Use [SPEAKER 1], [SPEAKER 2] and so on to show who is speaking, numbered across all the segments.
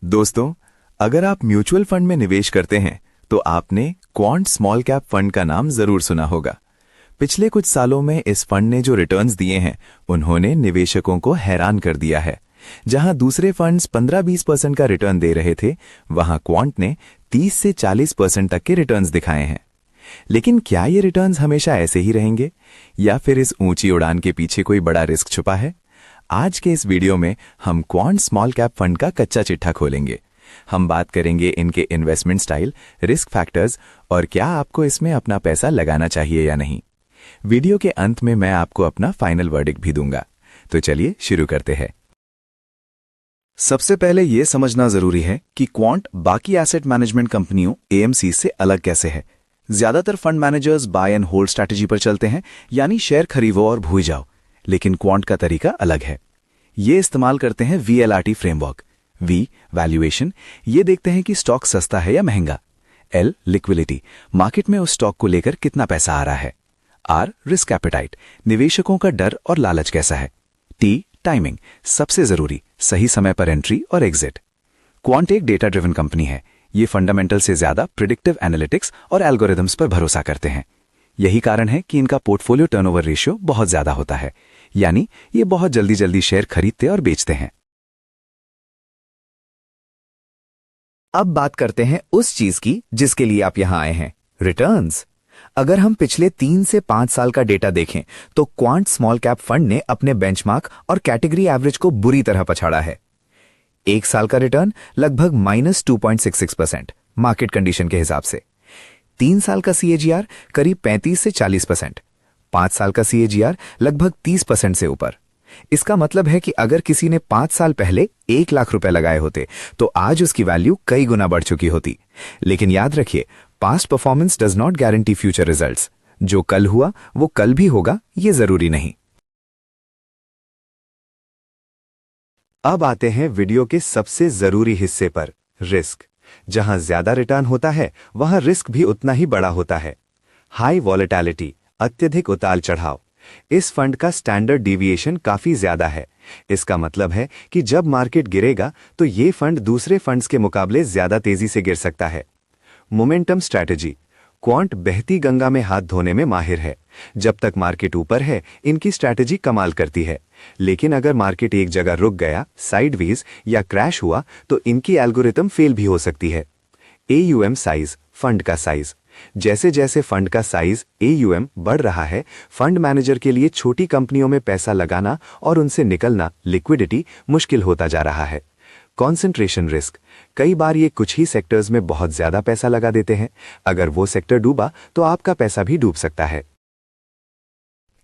[SPEAKER 1] दोस्तों, अगर आप म्यूचुअल फंड में निवेश करते हैं तो आपने क्वांट स्मॉल कैप फंड का नाम जरूर सुना होगा। पिछले कुछ सालों में इस फंड ने जो रिटर्न्स दिए हैं उन्होंने निवेशकों को हैरान कर दिया है। जहां दूसरे फंड्स 15-20% का रिटर्न दे रहे थे, वहां क्वांट ने 30 से 40% तक के रिटर्न्स दिखाए हैं। लेकिन क्या ये रिटर्न्स हमेशा ऐसे ही रहेंगे या फिर इस ऊंची उड़ान के पीछे कोई बड़ा रिस्क छुपा है? आज के इस वीडियो में हम क्वांट स्मॉल कैप फंड का कच्चा चिट्ठा खोलेंगे। हम बात करेंगे इनके इन्वेस्टमेंट स्टाइल, रिस्क फैक्टर्स और क्या आपको इसमें अपना पैसा लगाना चाहिए या नहीं। वीडियो के अंत में मैं आपको अपना फाइनल वर्डिक्ट भी दूंगा। तो चलिए शुरू करते हैं। सबसे पहले यह समझना जरूरी है कि क्वांट बाकी एसेट मैनेजमेंट कंपनियों एएमसी से अलग कैसे है। ज्यादातर fund managers buy and hold strategy पर चलते हैं, यानी शेयर खरीदो और भूल जाओ। लेकिन क्वांट का तरीका अलग है। ये इस्तेमाल करते हैं वीएलआरटी फ्रेमवर्क। वी वैल्यूएशन, ये देखते हैं कि स्टॉक सस्ता है या महंगा। एल लिक्विडिटी, मार्केट में उस स्टॉक को लेकर कितना पैसा आ रहा है। आर रिस्क एपेटाइट, निवेशकों का डर और लालच कैसा है। टी टाइमिंग, सबसे जरूरी, सही समय पर एंट्री और एग्जिट। क्वांट एक डेटा ड्रिवन कंपनी है। ये फंडामेंटल से ज्यादा प्रिडिक्टिव एनालिटिक्स और एल्गोरिदम्स पर भरोसा करते हैं। यही कारण है कि इनका पोर्टफोलियो टर्नओवर रेशियो बहुत ज्यादा होता है, यानी ये बहुत जल्दी जल्दी शेयर खरीदते और बेचते हैं। अब बात करते हैं उस चीज की जिसके लिए आप यहां आए हैं, रिटर्न्स। अगर हम पिछले 3 से 5 साल का डेटा देखें तो क्वांट स्मॉल कैप फंड ने अपने बेंचमार्क और कैटेगरी एवरेज को बुरी तरह पछाड़ा है। 1 साल का रिटर्न लगभग -2.66% मार्केट कंडीशन के हिसाब से। 3 साल का सीएजीआर करीब 35 से 40%। 5 साल का सीएजीआर लगभग 30% से ऊपर। इसका मतलब है कि अगर किसी ने 5 साल पहले 1 लाख रुपए लगाए होते तो आज उसकी वैल्यू कई गुना बढ़ चुकी होती। लेकिन याद रखिए, past performance does not guarantee future results. जो कल हुआ वो कल भी होगा, ये जरूरी नहीं। अब आते हैं वीडियो के सबसे जरूरी हिस्से पर, रिस्क। जहां ज्यादा रिटर्न होता है वहां रिस्क भी उतना ही बड़ा होता है। हाई वॉलेटिलिटी, अत्यधिक उतार चढ़ाव। इस फंड का स्टैंडर्ड डिविएशन काफी ज्यादा है। इसका मतलब है कि जब मार्केट गिरेगा तो ये फंड दूसरे फंड्स के मुकाबले ज्यादा तेजी से गिर सकता है। मोमेंटम स्ट्रैटेजी, क्वांट बहती गंगा में हाथ धोने में माहिर है। जब तक मार्केट ऊपर है इनकी स्ट्रैटेजी कमाल करती है, लेकिन अगर मार्केट एक जगह रुक गया, साइडवेज या क्रैश हुआ तो इनकी एल्गोरिथम फेल भी हो सकती है। एयूएम साइज, फंड का साइज। जैसे जैसे फंड का साइज एयूएम बढ़ रहा है, फंड मैनेजर के लिए छोटी कंपनियों में पैसा लगाना और उनसे निकलना, लिक्विडिटी, मुश्किल होता जा रहा है। कॉन्सेंट्रेशन रिस्क, कई बार ये कुछ ही सेक्टर्स में बहुत ज्यादा पैसा लगा देते हैं। अगर वो सेक्टर डूबा तो आपका पैसा भी डूब सकता है।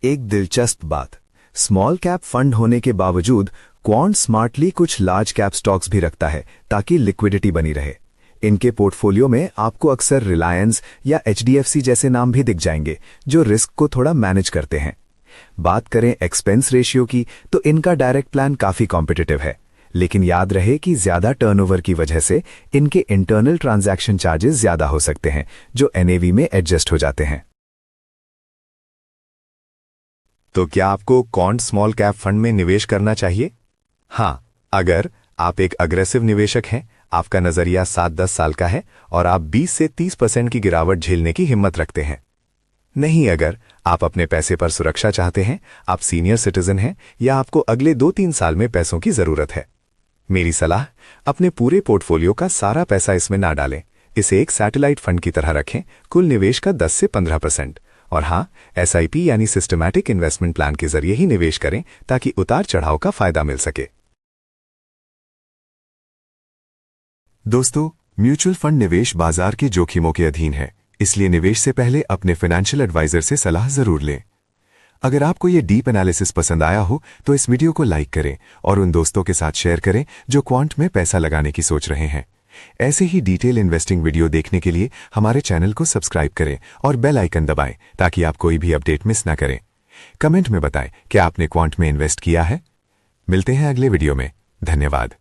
[SPEAKER 1] एक दिलचस्प बात, स्मॉल कैप फंड होने के बावजूद क्वांट स्मार्टली कुछ लार्ज कैप स्टॉक्स भी रखता है ताकि लिक्विडिटी बनी रहे। इनके पोर्टफोलियो में आपको अक्सर रिलायंस या एचडीएफसी जैसे नाम भी दिख जाएंगे जो रिस्क को थोड़ा मैनेज करते हैं। बात करें एक्सपेंस रेशियो की तो इनका डायरेक्ट प्लान काफी कॉम्पिटिटिव है, लेकिन याद रहे कि ज्यादा टर्नओवर की वजह से इनके इंटरनल ट्रांजैक्शन चार्जेस ज्यादा हो सकते हैं जो एनएवी में एडजस्ट हो जाते हैं। तो क्या आपको क्वांट स्मॉल कैप फंड में निवेश करना चाहिए? हां, अगर आप एक अग्रेसिव निवेशक हैं, आपका नजरिया 7-10 साल का है और आप 20 से 30% की गिरावट झेलने की हिम्मत रखते हैं। नहीं, अगर आप अपने पैसे पर सुरक्षा चाहते हैं, आप सीनियर सिटीजन हैं या आपको अगले 2-3 साल में पैसों की जरूरत है, मेरी सलाह, अपने पूरे पोर्टफोलियो का सारा पैसा इसमें ना डालें। इसे एक सैटेलाइट फंड की तरह रखें, कुल निवेश का 10 से 15%। और हां, एसआईपी यानी सिस्टमैटिक इन्वेस्टमेंट प्लान के जरिए ही निवेश करें ताकि उतार चढ़ाव का फायदा मिल सके। दोस्तों, म्यूचुअल फंड निवेश बाजार के जोखिमों के अधीन है, इसलिए निवेश से पहले अपने फाइनेंशियल एडवाइजर से सलाह जरूर लें। अगर आपको ये डीप एनालिसिस पसंद आया हो तो इस वीडियो को लाइक करें और उन दोस्तों के साथ शेयर करें जो क्वांट में पैसा लगाने की सोच रहे हैं। ऐसे ही डिटेल इन्वेस्टिंग वीडियो देखने के लिए हमारे चैनल को सब्सक्राइब करें और बेल आइकन दबाएं ताकि आप कोई भी अपडेट मिस ना करें। कमेंट में बताएं कि आपने क्वांट में इन्वेस्ट किया है। मिलते हैं अगले वीडियो में। धन्यवाद।